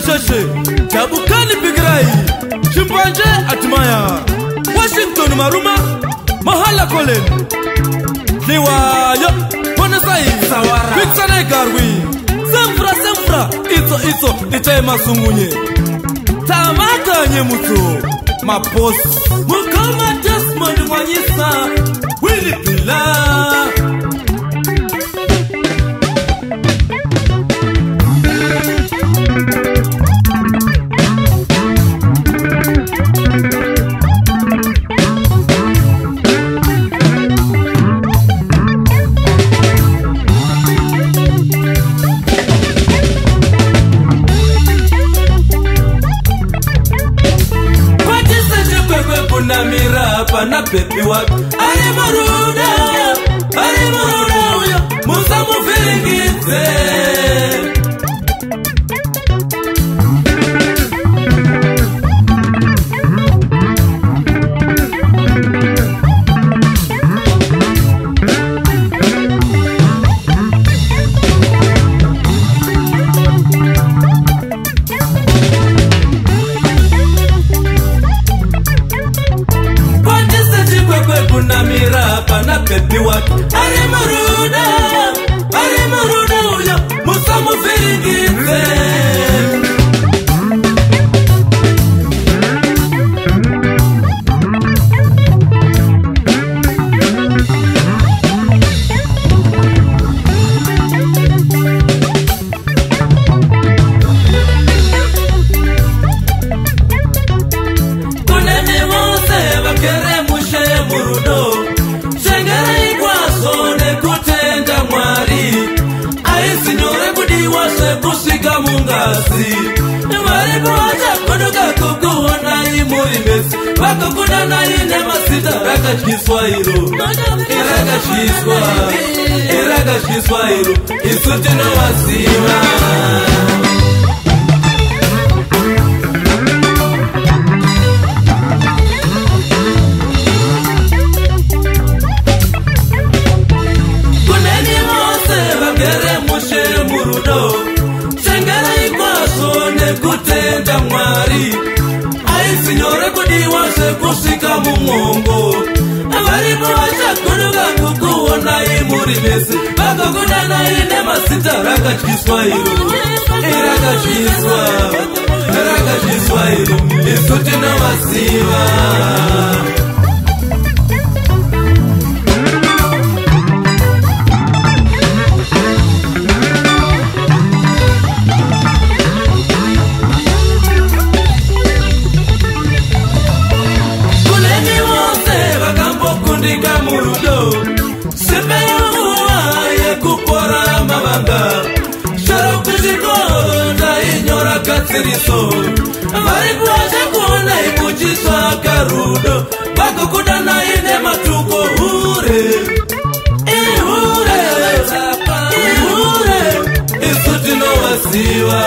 Sheshe, Chabukani Pigrai, Chimpanje Atmaya, Washington Maruma, Mahala Colin, Liwayo, Ponasai, Sawara, Pitsane Garwi, Semfra, Itema Sungunye, Tamata Nyemutu, Mapos, Mukama Desmond Wanyisa, Willy Pila. Na pepi wak Ari maruda uyo Musa mufiringite kana pepi wake ari muruda uyo musamuviringidze. Kusika mungazi Maribu wacha kuduka kukuona imuri mesi Wako kuna na ine masita Raka chiswairu Iraga chiswairu Isuti no wasiwa Kuneni mose Bagere mushe murudo kutenda mwari aisinyore kudiwa sekusika mumongo avaripo vachakuduka kukuona imuri mesi vakakudana ine masita rakachiswairu irakachiswairu isuti novasiva. Murudo semewa yekupora mabanga sharo kuzikoda inyora katsiriso vari kuacha kuona imuchiswa karudo vakokudana ine matuko hure isuti novasiva.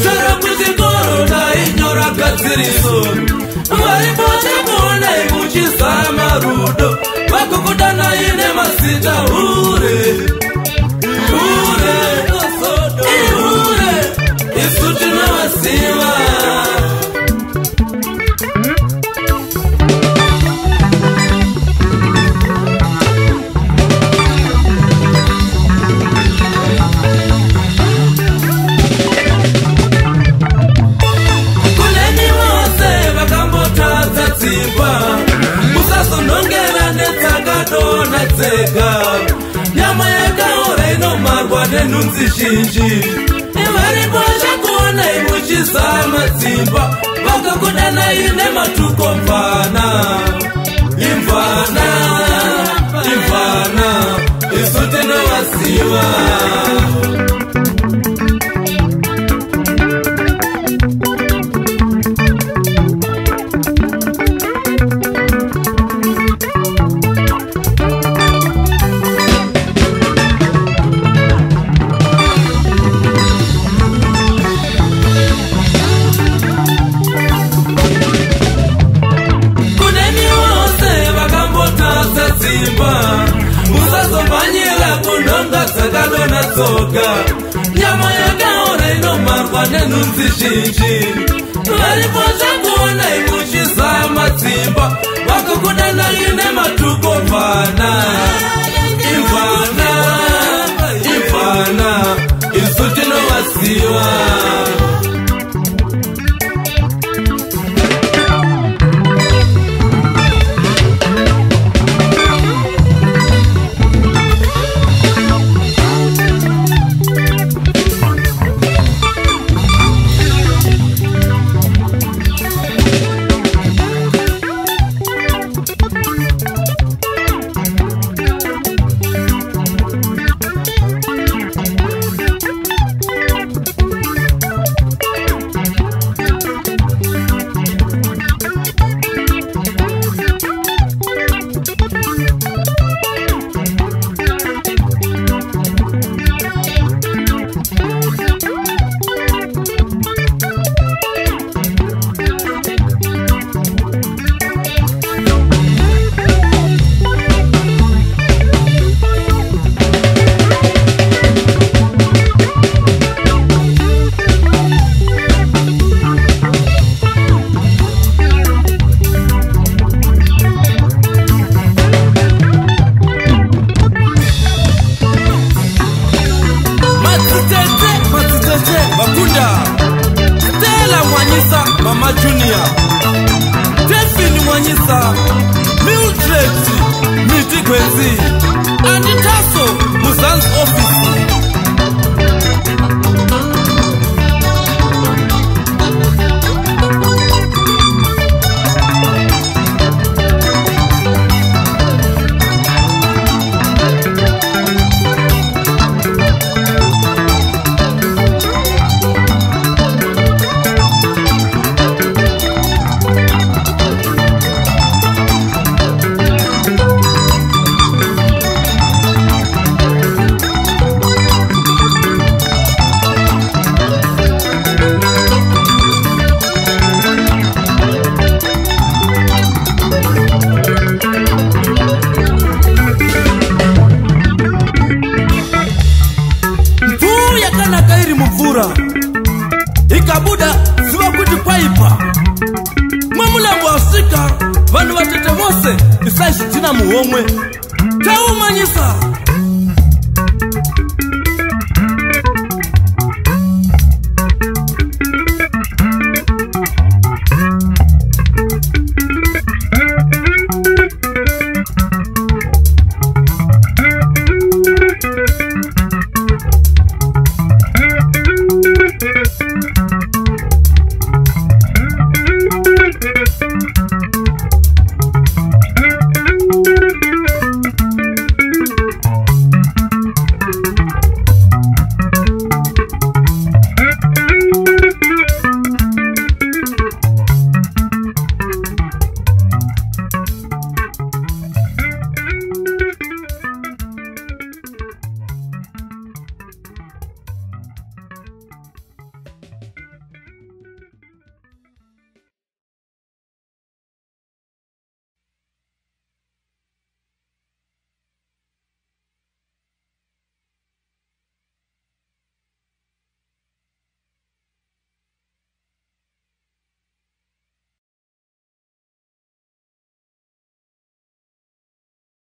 Shara kuzikoro na inyora katsiriso varipocha kuona imuchisa marudo vakokudana ine masita hure isuti novasiva. Musasonongera netsakadona tsega nyama yakaora inomarwa nenhunzi zhinji variposha kuona imuchizama dzimba vakakudana ine matuko imvana isuti novasiva. Musazomanyira kunonga dzakadona tsoka nyama yakaora inomarwa nenhunzi zhinji varipocha kuona imuchizama dzimba vakokudana ine matuko imvana isuti novasiva. Mama Junior, Delphine Mwanyisa, Mildred Mitigwezi, and Tasso Muzan's office. Ikabuda siwa kuti kwaipa Mwamulambo wasika Vanu watete mose Isaishi tina muhomwe Taumanyisa